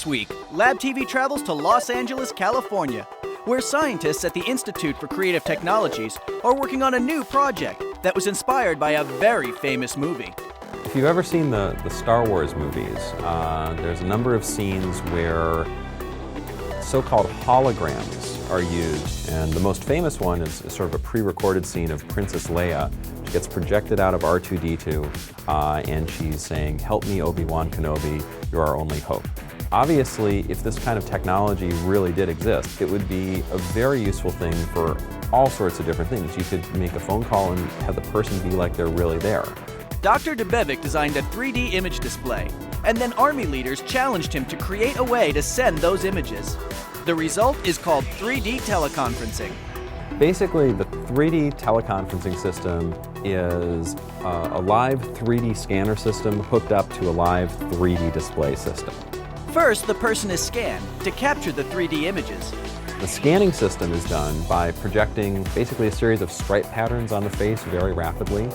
week, Lab TV travels to Los Angeles, California, where scientists at the Institute for Creative Technologies are working on a new project that was inspired by a very famous movie. If you've ever seen the Star Wars movies, there's a number of scenes where so-called holograms are used, and the most famous one is sort of a pre-recorded scene of Princess Leia. She gets projected out of R2-D2, and she's saying, "Help me, Obi-Wan Kenobi, you're our only hope." Obviously, if this kind of technology really did exist, it would be a very useful thing for all sorts of different things. You could make a phone call and have the person be like they're really there. Dr. Debevik designed a 3D image display, and then Army leaders challenged him to create a way to send those images. The result is called 3D teleconferencing. Basically, the 3D teleconferencing system is a live 3D scanner system hooked up to a live 3D display system. First, the person is scanned to capture the 3D images. The scanning system is done by projecting basically a series of stripe patterns on the face very rapidly,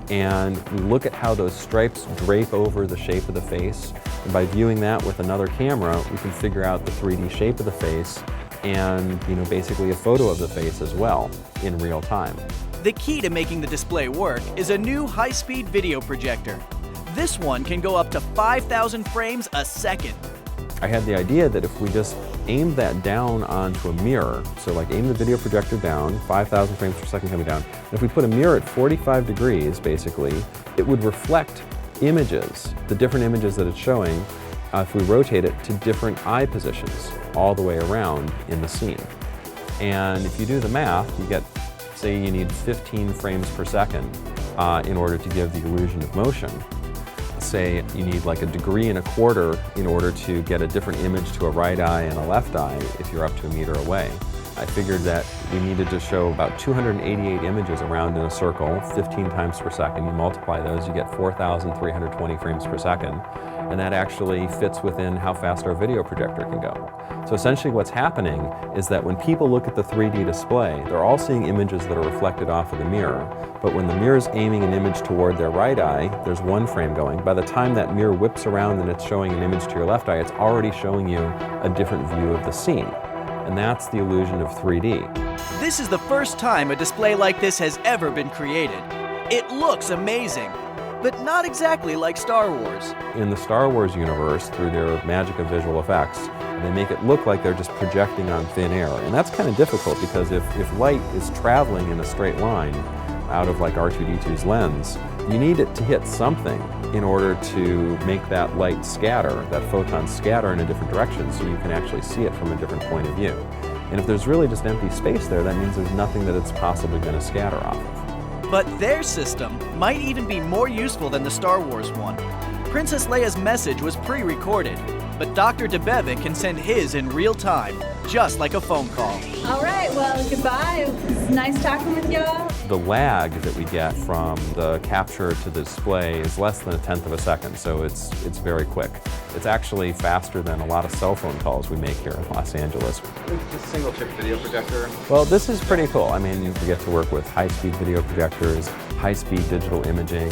and we look at how those stripes drape over the shape of the face, and by viewing that with another camera, we can figure out the 3D shape of the face and basically a photo of the face as well in real time. The key to making the display work is a new high-speed video projector. This one can go up to 5,000 frames a second. I had the idea that if we just aimed that down onto a mirror, so like aim the video projector down, 5,000 frames per second coming down, and if we put a mirror at 45 degrees, basically, it would reflect images, the different images that it's showing, if we rotate it to different eye positions all the way around in the scene. And if you do the math, you get, say you need 15 frames per second in order to give the illusion of motion. Say you need like 1.25 degrees in order to get a different image to a right eye and a left eye if you're up to 1 meter away. I figured that we needed to show about 288 images around in a circle, 15 times per second. You multiply those, you get 4,320 frames per second. And that actually fits within how fast our video projector can go. So essentially what's happening is that when people look at the 3D display, they're all seeing images that are reflected off of the mirror. But when the mirror is aiming an image toward their right eye, there's one frame going. By the time that mirror whips around and it's showing an image to your left eye, it's already showing you a different view of the scene. And that's the illusion of 3D. This is the first time a display like this has ever been created. It looks amazing, but not exactly like Star Wars. In the Star Wars universe, through their magic of visual effects, they make it look like they're just projecting on thin air. And that's kind of difficult because if light is traveling in a straight line out of like R2-D2's lens, you need it to hit something in order to make that light scatter, that photon scatter in a different direction so you can actually see it from a different point of view. And if there's really just empty space there, that means there's nothing that it's possibly going to scatter off of. But their system might even be more useful than the Star Wars one. Princess Leia's message was pre-recorded, but Dr. Debevik can send his in real time, just like a phone call. All right, well, goodbye. It's nice talking with y'all. The lag that we get from the capture to the display is less than 1/10 of a second, so it's very quick. It's actually faster than a lot of cell phone calls we make here in Los Angeles. Just single chip video projector. Well, this is pretty cool. I mean, we get to work with high-speed video projectors, high-speed digital imaging.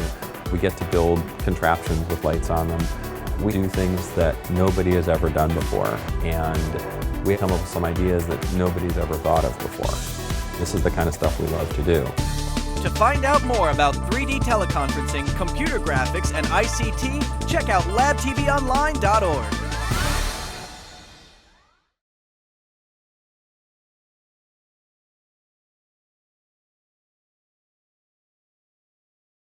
We get to build contraptions with lights on them. We do things that nobody has ever done before, and we come up with some ideas that nobody's ever thought of before. This is the kind of stuff we love to do. To find out more about 3D teleconferencing, computer graphics, and ICT, check out labtvonline.org.